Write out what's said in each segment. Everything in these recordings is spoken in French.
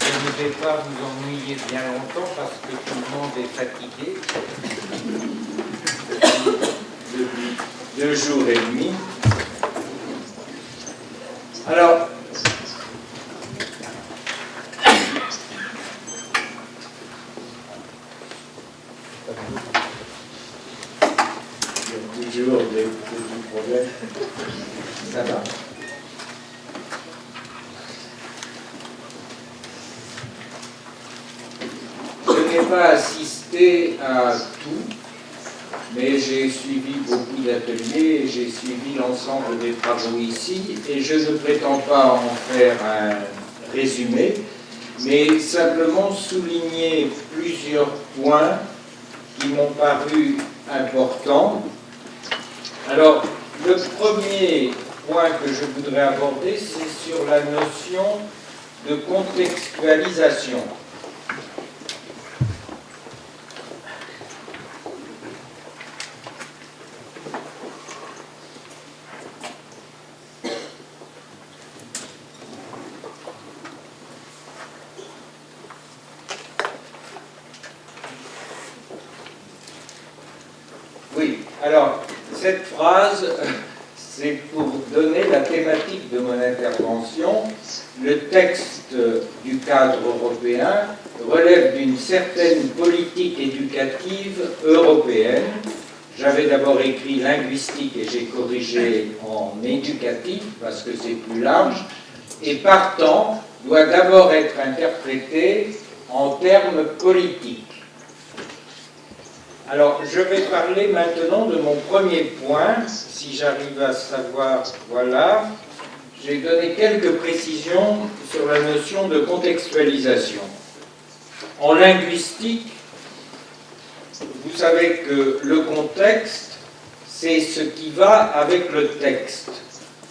Je ne vais pas vous ennuyer bien longtemps parce que tout le monde est fatigué. Depuis 2 jours et demi. Alors, il y a toujours des petits problèmes. Ça va. Je n'ai pas assisté à tout, mais j'ai suivi beaucoup d'ateliers, j'ai suivi l'ensemble des travaux ici, et je ne prétends pas en faire un résumé, mais simplement souligner plusieurs points qui m'ont paru importants. Alors, le premier point que je voudrais aborder, c'est sur la notion de contextualisation. Oui, alors, cette phrase, c'est pour donner la thématique de mon intervention. Le texte du cadre européen relève d'une certaine politique éducative européenne. J'avais d'abord écrit linguistique et j'ai corrigé en éducatif parce que c'est plus large, et partant doit d'abord être interprété en termes politiques. Alors, je vais parler maintenant de mon premier point, si j'arrive à savoir, voilà. J'ai donné quelques précisions sur la notion de contextualisation. En linguistique, vous savez que le contexte, c'est ce qui va avec le texte.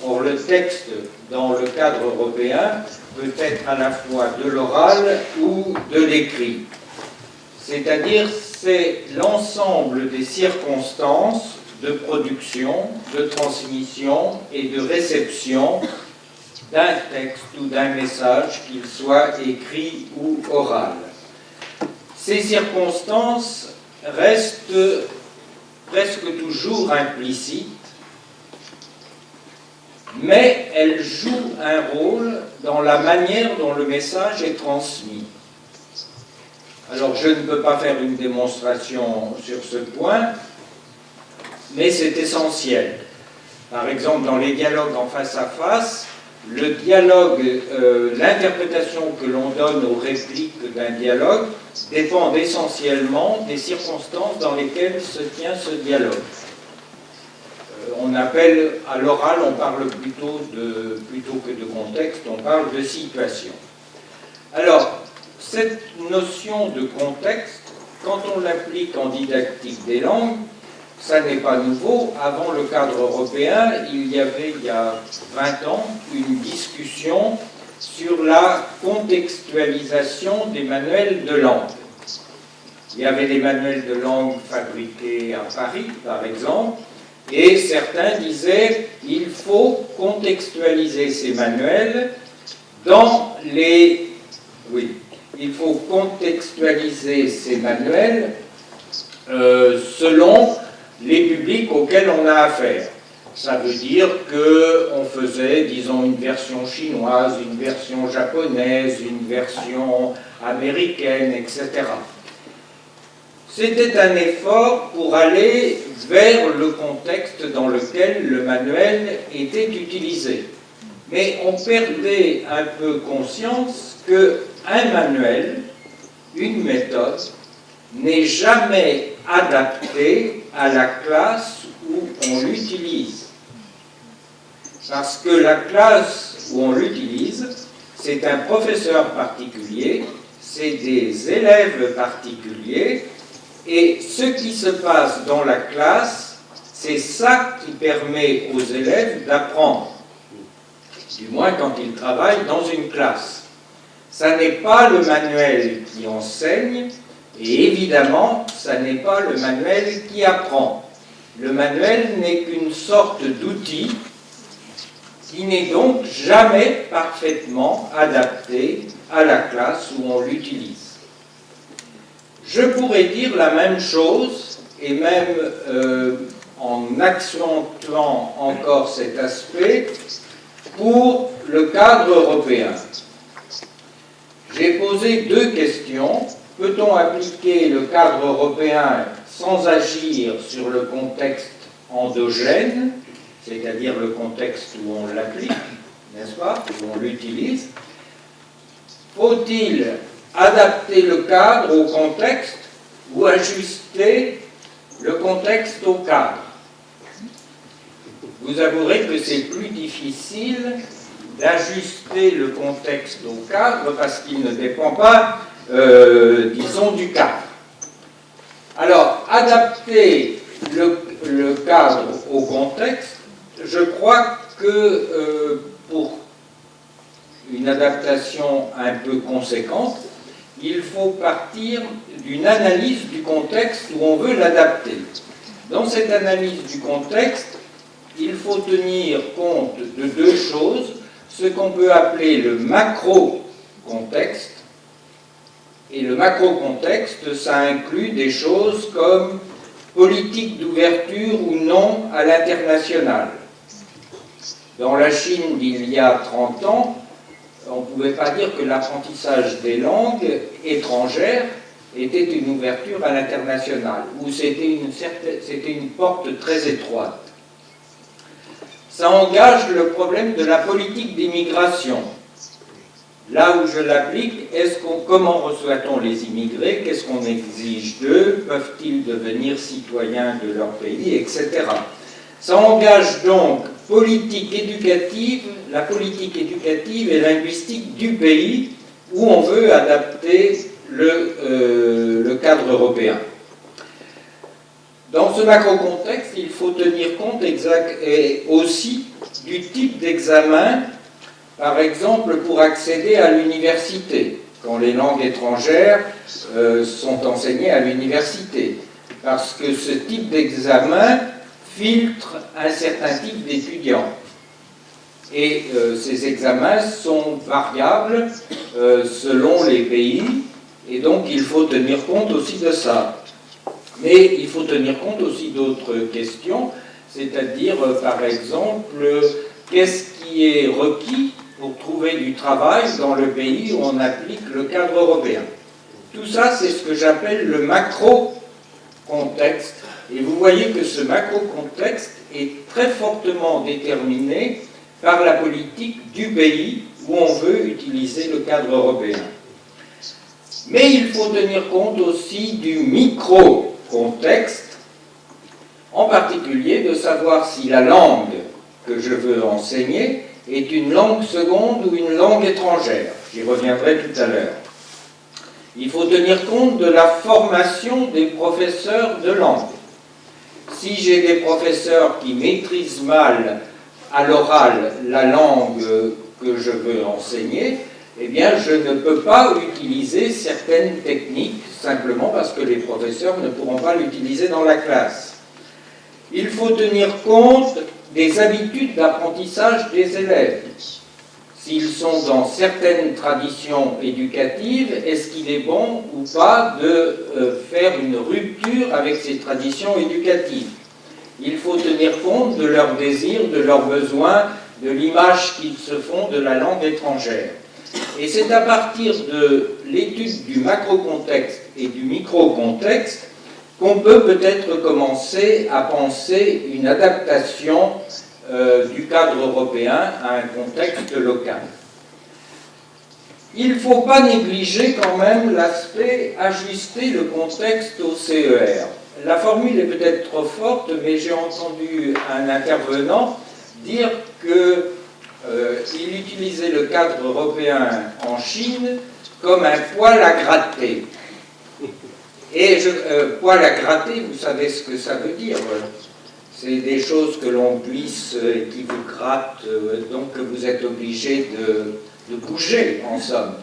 Or, le texte, dans le cadre européen, peut être à la fois de l'oral ou de l'écrit. C'est-à-dire, c'est l'ensemble des circonstances de production, de transmission et de réception d'un texte ou d'un message, qu'il soit écrit ou oral. Ces circonstances restent presque toujours implicites, mais elles jouent un rôle dans la manière dont le message est transmis. Alors, je ne peux pas faire une démonstration sur ce point, mais c'est essentiel. Par exemple, dans les dialogues en face à face, le dialogue, l'interprétation que l'on donne aux répliques d'un dialogue dépend essentiellement des circonstances dans lesquelles se tient ce dialogue. On appelle, à l'oral, on parle plutôt que de contexte, on parle de situation. Alors, cette notion de contexte, quand on l'applique en didactique des langues, ça n'est pas nouveau. Avant le cadre européen, il y avait, il y a 20 ans, une discussion sur la contextualisation des manuels de langue. Il y avait des manuels de langue fabriqués à Paris, par exemple, et certains disaient qu'il faut contextualiser ces manuels dans les... Oui, il faut contextualiser ces manuels selon les publics auxquels on a affaire. Ça veut dire qu'on faisait, disons, une version chinoise, une version japonaise, une version américaine, etc. C'était un effort pour aller vers le contexte dans lequel le manuel était utilisé. Mais on perdait un peu conscience qu'un manuel, une méthode, n'est jamais adapté à la classe où on l'utilise. Parce que la classe où on l'utilise, c'est un professeur particulier, c'est des élèves particuliers, et ce qui se passe dans la classe, c'est ça qui permet aux élèves d'apprendre. Du moins quand ils travaillent dans une classe. Ça n'est pas le manuel qui enseigne, et évidemment, ça n'est pas le manuel qui apprend. Le manuel n'est qu'une sorte d'outil qui n'est donc jamais parfaitement adapté à la classe où on l'utilise. Je pourrais dire la même chose, et même en accentuant encore cet aspect, pour le cadre européen. J'ai posé deux questions. Peut-on appliquer le cadre européen sans agir sur le contexte endogène, c'est-à-dire le contexte où on l'applique, n'est-ce pas, où on l'utilise? Faut-il adapter le cadre au contexte ou ajuster le contexte au cadre? Vous avouerez que c'est plus difficile d'ajuster le contexte au cadre parce qu'il ne dépend pas, disons, du cadre. Alors, adapter le cadre au contexte, je crois que pour une adaptation un peu conséquente, il faut partir d'une analyse du contexte où on veut l'adapter. Dans cette analyse du contexte, il faut tenir compte de deux choses, ce qu'on peut appeler le macro-contexte. Et le macro-contexte, ça inclut des choses comme politique d'ouverture ou non à l'international. Dans la Chine d'il y a 30 ans, on ne pouvait pas dire que l'apprentissage des langues étrangères était une ouverture à l'international, ou c'était une porte très étroite. Ça engage le problème de la politique d'immigration. Là où je l'applique, comment reçoit-on les immigrés? Qu'est-ce qu'on exige d'eux? Peuvent-ils devenir citoyens de leur pays, etc. Ça engage donc politique éducative, la politique éducative et linguistique du pays où on veut adapter le cadre européen. Dans ce macro-contexte, il faut tenir compte aussi du type d'examen, par exemple pour accéder à l'université, quand les langues étrangères sont enseignées à l'université, parce que ce type d'examen filtre un certain type d'étudiants. Et ces examens sont variables selon les pays, et donc il faut tenir compte aussi de ça. Mais il faut tenir compte aussi d'autres questions, c'est-à-dire, par exemple, qu'est-ce qui est requis pour trouver du travail dans le pays où on applique le cadre européen. Tout ça, c'est ce que j'appelle le macro-contexte. Et vous voyez que ce macro-contexte est très fortement déterminé par la politique du pays où on veut utiliser le cadre européen. Mais il faut tenir compte aussi du micro-contexte, en particulier de savoir si la langue que je veux enseigner est une langue seconde ou une langue étrangère. J'y reviendrai tout à l'heure. Il faut tenir compte de la formation des professeurs de langue. Si j'ai des professeurs qui maîtrisent mal à l'oral la langue que je veux enseigner, eh bien, je ne peux pas utiliser certaines techniques simplement parce que les professeurs ne pourront pas l'utiliser dans la classe. Il faut tenir compte des habitudes d'apprentissage des élèves. S'ils sont dans certaines traditions éducatives, est-ce qu'il est bon ou pas de faire une rupture avec ces traditions éducatives? Il faut tenir compte de leurs désirs, de leurs besoins, de l'image qu'ils se font de la langue étrangère. Et c'est à partir de l'étude du macro-contexte et du micro-contexte qu'on peut peut-être commencer à penser une adaptation du cadre européen à un contexte local. Il ne faut pas négliger quand même l'aspect ajuster le contexte au CER. La formule est peut-être trop forte, mais j'ai entendu un intervenant dire qu'il utilisait le cadre européen en Chine comme un poil à gratter. Et poil à gratter, vous savez ce que ça veut dire. C'est des choses que l'on glisse et qui vous grattent, donc que vous êtes obligé de bouger, en somme.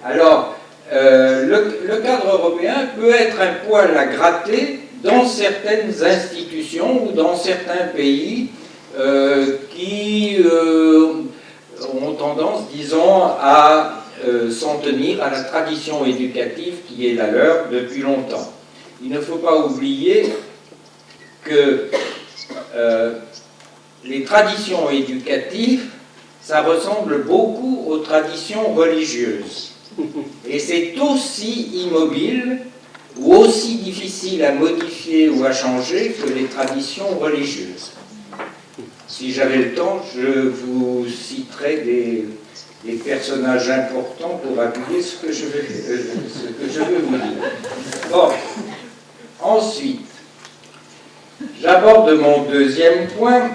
Alors, le cadre européen peut être un poil à gratter dans certaines institutions ou dans certains pays qui ont tendance, disons, à s'en tenir à la tradition éducative qui est la leur depuis longtemps. Il ne faut pas oublier que les traditions éducatives, ça ressemble beaucoup aux traditions religieuses. Et c'est aussi immobile ou aussi difficile à modifier ou à changer que les traditions religieuses. Si j'avais le temps, je vous citerai des personnages importants pour appuyer ce que je veux vous dire. Bon, ensuite, j'aborde mon deuxième point,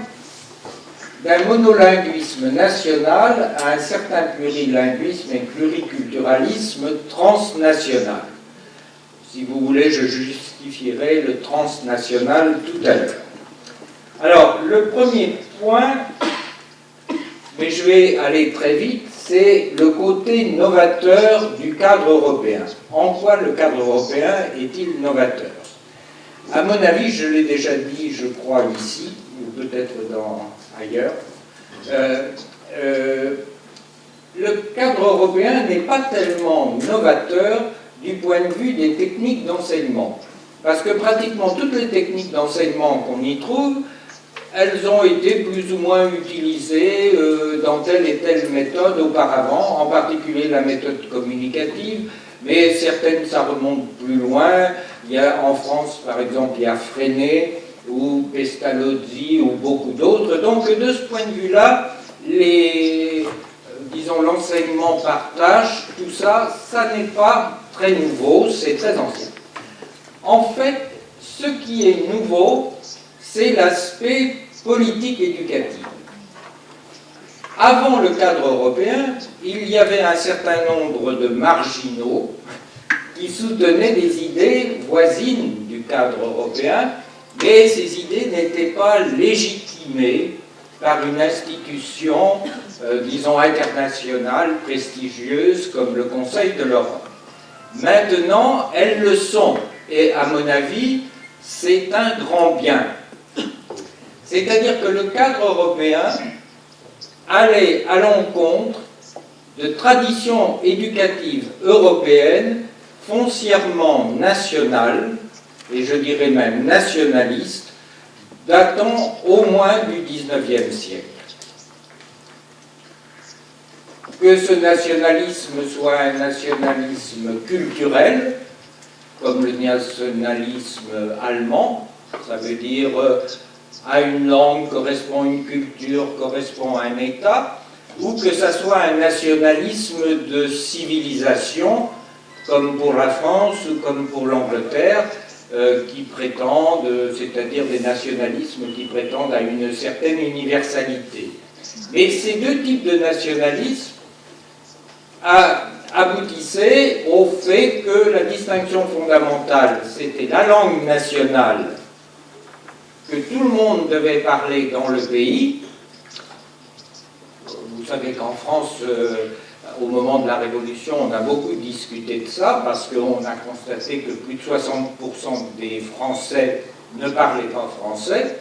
d'un monolinguisme national à un certain plurilinguisme et pluriculturalisme transnational. Si vous voulez, je justifierai le transnational tout à l'heure. Alors, le premier point, mais je vais aller très vite, c'est le côté novateur du cadre européen. En quoi le cadre européen est-il novateur? À mon avis, je l'ai déjà dit, je crois, ici, ou peut-être ailleurs, le cadre européen n'est pas tellement novateur du point de vue des techniques d'enseignement. Parce que pratiquement toutes les techniques d'enseignement qu'on y trouve, elles ont été plus ou moins utilisées dans telle et telle méthode auparavant, en particulier la méthode communicative, mais certaines, ça remonte plus loin. Il y a, en France, par exemple, il y a Freinet, ou Pestalozzi, ou beaucoup d'autres. Donc, de ce point de vue-là, disons, l'enseignement par tâche, tout ça, ça n'est pas très nouveau, c'est très ancien. En fait, ce qui est nouveau, c'est l'aspect politique éducatif. Avant le cadre européen, il y avait un certain nombre de marginaux qui soutenaient des idées voisines du cadre européen, mais ces idées n'étaient pas légitimées par une institution, disons, internationale, prestigieuse, comme le Conseil de l'Europe. Maintenant, elles le sont, et à mon avis, c'est un grand bien. C'est-à-dire que le cadre européen allait à l'encontre de traditions éducatives européennes foncièrement nationales, et je dirais même nationalistes, datant au moins du XIXe siècle. Que ce nationalisme soit un nationalisme culturel, comme le nationalisme allemand, ça veut dire à une langue correspond une culture, correspond à un État, ou que ça soit un nationalisme de civilisation, comme pour la France ou comme pour l'Angleterre, qui prétendent, c'est-à-dire des nationalismes qui prétendent à une certaine universalité. Mais ces deux types de nationalisme aboutissaient au fait que la distinction fondamentale, c'était la langue nationale que tout le monde devait parler dans le pays. Vous savez qu'en France, au moment de la Révolution, on a beaucoup discuté de ça, parce qu'on a constaté que plus de 60% des Français ne parlaient pas français,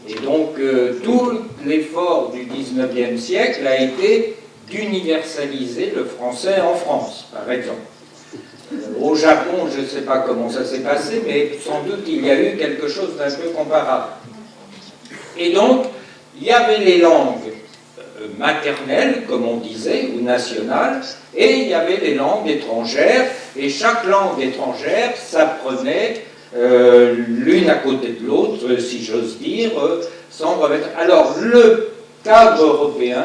et donc tout l'effort du XIXe siècle a été d'universaliser le français en France, par exemple. Au Japon, je ne sais pas comment ça s'est passé, mais sans doute il y a eu quelque chose d'un peu comparable. Et donc, il y avait les langues maternelles, comme on disait, ou nationales, et il y avait les langues étrangères, et chaque langue étrangère s'apprenait l'une à côté de l'autre, si j'ose dire, sans remettre. Alors, le cadre européen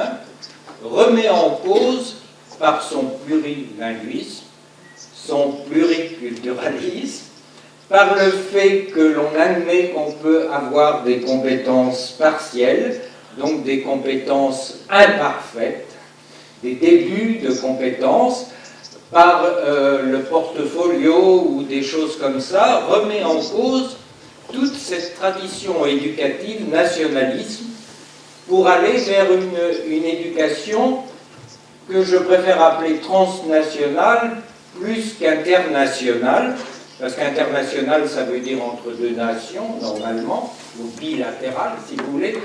remet en cause, par son plurilinguisme, son pluriculturalisme, par le fait que l'on admet qu'on peut avoir des compétences partielles, donc des compétences imparfaites, des débuts de compétences, par le portfolio ou des choses comme ça, remet en cause toute cette tradition éducative nationalisme pour aller vers une éducation que je préfère appeler transnationale plus qu'internationale, parce qu'international, ça veut dire entre deux nations, normalement, ou bilatéral, si vous voulez,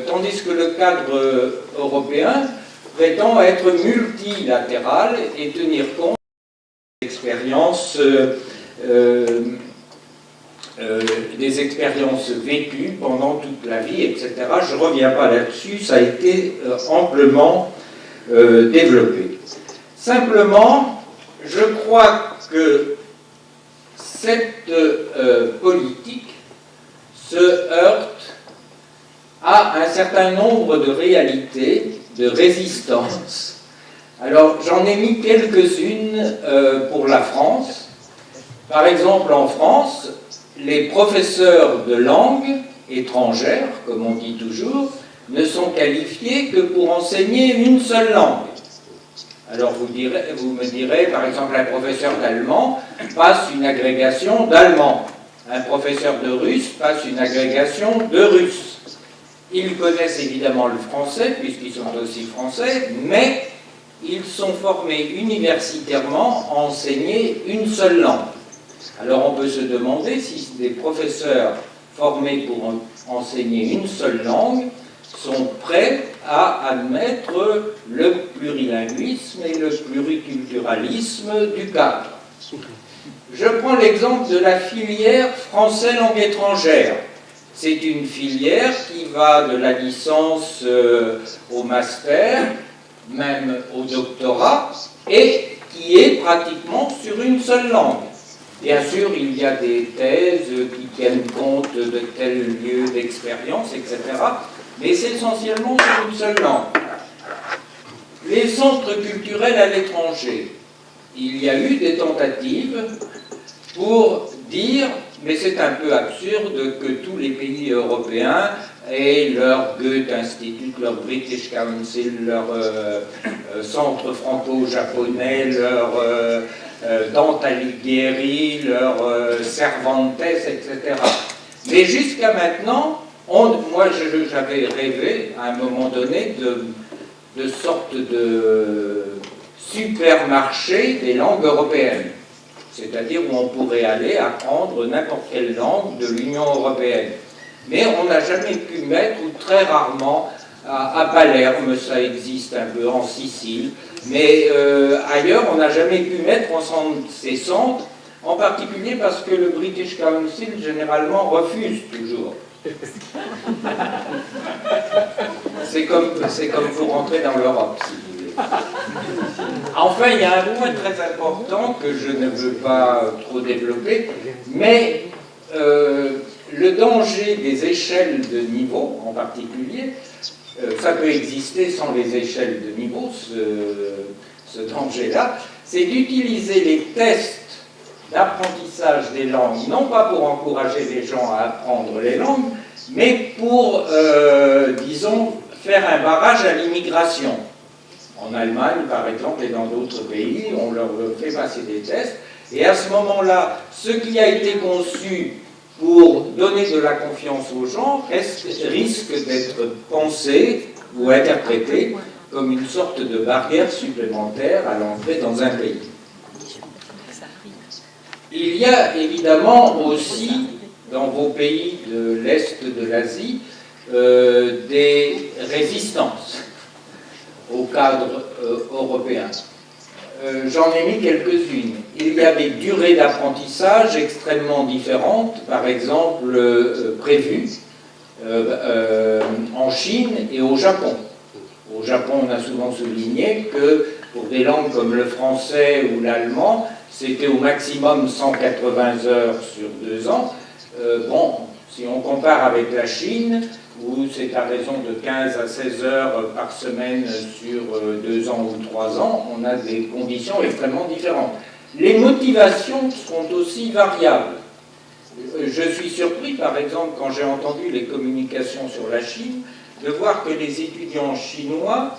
tandis que le cadre européen prétend être multilatéral et tenir compte des expériences vécues pendant toute la vie, etc. Je ne reviens pas là-dessus, ça a été amplement développé. Simplement, je crois que cette politique se heurte à un certain nombre de réalités, de résistances. Alors, j'en ai mis quelques-unes pour la France. Par exemple, en France, les professeurs de langue étrangère, comme on dit toujours, ne sont qualifiés que pour enseigner une seule langue. Alors vous me direz, par exemple, un professeur d'allemand passe une agrégation d'allemand. Un professeur de russe passe une agrégation de russe. Ils connaissent évidemment le français, puisqu'ils sont aussi français, mais ils sont formés universitairement à enseigner une seule langue. Alors on peut se demander si des professeurs formés pour enseigner une seule langue sont prêts à admettre le plurilinguisme et le pluriculturalisme du cadre. Je prends l'exemple de la filière français langue étrangère. C'est une filière qui va de la licence au master, même au doctorat, et qui est pratiquement sur une seule langue. Bien sûr, il y a des thèses qui tiennent compte de tel lieu d'expérience, etc. Mais c'est essentiellement sur une seule langue. Les centres culturels à l'étranger, il y a eu des tentatives pour dire, mais c'est un peu absurde que tous les pays européens aient leur Goethe Institute, leur British Council, leur centre franco-japonais, leur Dante Alighieri, leur Cervantes, etc. Mais jusqu'à maintenant, moi j'avais rêvé à un moment donné de sorte de supermarché des langues européennes. C'est-à-dire où on pourrait aller apprendre n'importe quelle langue de l'Union européenne. Mais on n'a jamais pu mettre, ou très rarement, à Palerme, ça existe un peu, en Sicile, mais ailleurs, on n'a jamais pu mettre ensemble ces centres, en particulier parce que le British Council, généralement, refuse toujours. C'est comme pour rentrer dans l'Europe, si vous voulez. Enfin, il y a un point très important que je ne veux pas trop développer, mais le danger des échelles de niveau, en particulier, ça peut exister sans les échelles de niveau, ce danger-là, c'est d'utiliser les tests d'apprentissage des langues, non pas pour encourager les gens à apprendre les langues, mais pour, disons, faire un barrage à l'immigration. En Allemagne, par exemple, et dans d'autres pays, on leur fait passer des tests, et à ce moment-là, ce qui a été conçu pour donner de la confiance aux gens risque d'être pensé ou interprété comme une sorte de barrière supplémentaire à l'entrée dans un pays. Il y a évidemment aussi, dans vos pays de l'Est de l'Asie, des résistances au cadre européen. J'en ai mis quelques-unes. Il y a des durées d'apprentissage extrêmement différentes, par exemple prévues en Chine et au Japon. Au Japon, on a souvent souligné que pour des langues comme le français ou l'allemand, c'était au maximum 180 heures sur 2 ans. Bon, si on compare avec la Chine, où c'est à raison de 15 à 16 heures par semaine sur 2 ans ou 3 ans, on a des conditions extrêmement différentes. Les motivations sont aussi variables. Je suis surpris, par exemple, quand j'ai entendu les communications sur la Chine, de voir que les étudiants chinois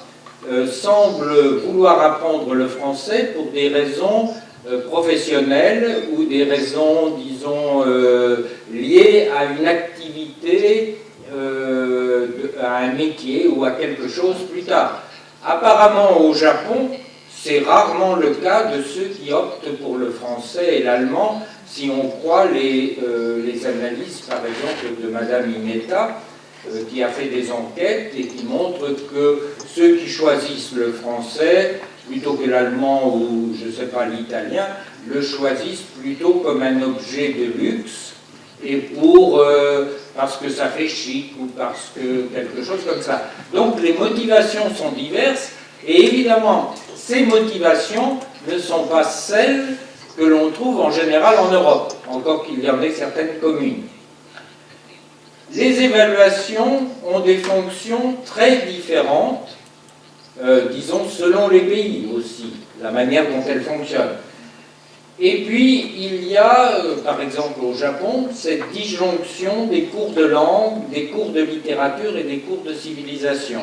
semblent vouloir apprendre le français pour des raisons professionnelles ou des raisons, disons, liées à une activité, à un métier ou à quelque chose plus tard. Apparemment, au Japon, c'est rarement le cas de ceux qui optent pour le français et l'allemand, si on croit les analyses, par exemple, de Madame Ineta, qui a fait des enquêtes et qui montre que ceux qui choisissent le français, plutôt que l'allemand ou, je ne sais pas, l'italien, le choisissent plutôt comme un objet de luxe et parce que ça fait chic ou parce que quelque chose comme ça. Donc les motivations sont diverses et évidemment, ces motivations ne sont pas celles que l'on trouve en général en Europe, encore qu'il y en ait certaines communes. Les évaluations ont des fonctions très différentes, disons selon les pays aussi, la manière dont elles fonctionnent. Et puis, il y a, par exemple au Japon, cette disjonction des cours de langue, des cours de littérature et des cours de civilisation.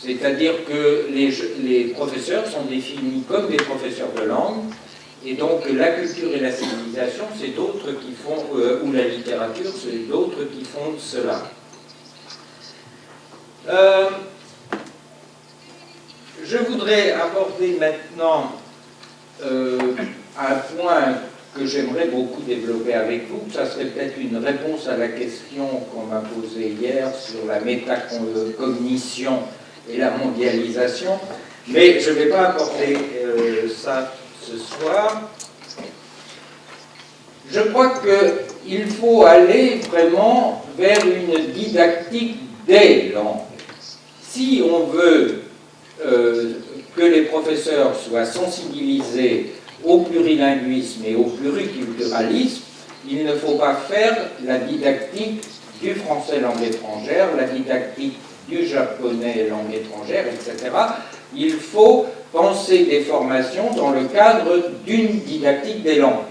C'est-à-dire que les professeurs sont définis comme des professeurs de langue, et donc la culture et la civilisation, c'est d'autres qui font, ou la littérature, c'est d'autres qui font cela. Je voudrais aborder maintenant un point que j'aimerais beaucoup développer avec vous. Ça serait peut-être une réponse à la question qu'on m'a posée hier sur la métacognition et la mondialisation, mais je ne vais pas aborder ça ce soir. Je crois qu'il faut aller vraiment vers une didactique des langues. Si on veut que les professeurs soient sensibilisés au plurilinguisme et au pluriculturalisme, il ne faut pas faire la didactique du français langue étrangère, la didactique du japonais langue étrangère, etc. Il faut penser des formations dans le cadre d'une didactique des langues.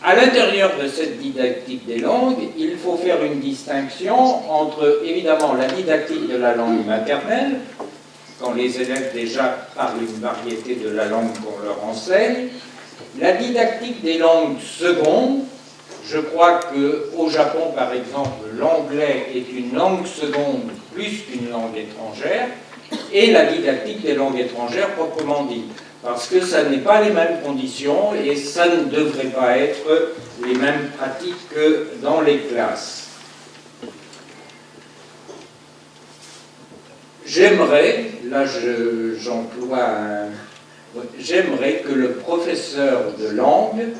À l'intérieur de cette didactique des langues, il faut faire une distinction entre, évidemment, la didactique de la langue maternelle, quand les élèves déjà parlent une variété de la langue qu'on leur enseigne, la didactique des langues secondes. Je crois qu'au Japon, par exemple, l'anglais est une langue seconde plus qu'une langue étrangère, et la didactique des langues étrangères proprement dit. Parce que ça n'est pas les mêmes conditions et ça ne devrait pas être les mêmes pratiques que dans les classes. J'aimerais, là j'aimerais que le professeur de langue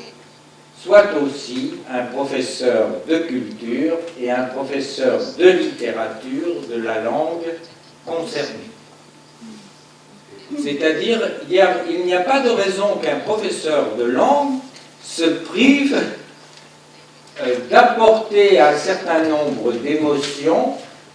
soit aussi un professeur de culture et un professeur de littérature de la langue concernée. C'est-à-dire, il n'y a pas de raison qu'un professeur de langue se prive d'apporter un certain nombre d'émotions,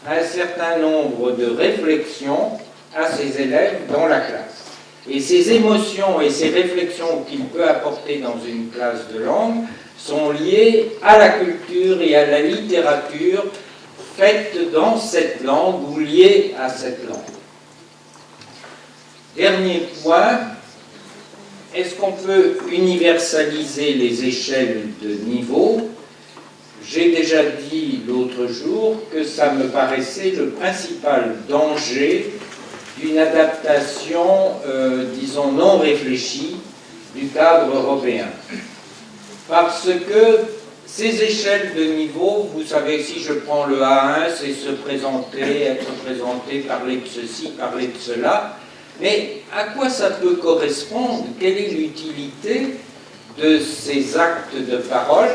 un certain nombre de réflexions à ses élèves dans la classe. Et ces émotions et ces réflexions qu'il peut apporter dans une classe de langue sont liées à la culture et à la littérature faite dans cette langue ou liées à cette langue. Dernier point, est-ce qu'on peut universaliser les échelles de niveau? J'ai déjà dit l'autre jour que ça me paraissait le principal danger d'une adaptation, disons, non réfléchie du cadre européen. Parce que ces échelles de niveau, vous savez, si je prends le A1, c'est se présenter, être présenté, parler de ceci, parler de cela. Mais à quoi ça peut correspondre? Quelle est l'utilité de ces actes de parole?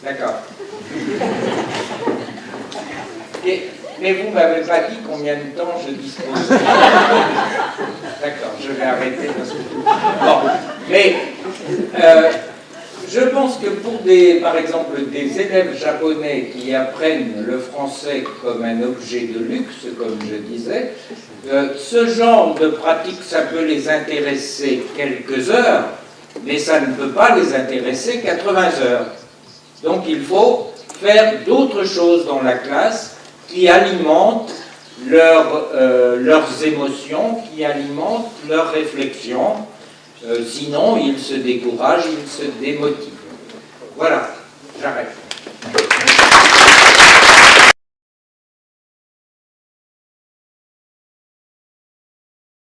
D'accord. Mais vous ne m'avez pas dit combien de temps je dispose. D'accord, je vais arrêter parce que... Bon, mais je pense que pour par exemple, des élèves japonais qui apprennent le français comme un objet de luxe, comme je disais, ce genre de pratique, ça peut les intéresser quelques heures, mais ça ne peut pas les intéresser 80 heures. Donc il faut faire d'autres choses dans la classe qui alimentent leurs émotions, qui alimentent leurs réflexions. Sinon, ils se découragent, ils se démotivent. Voilà, j'arrête.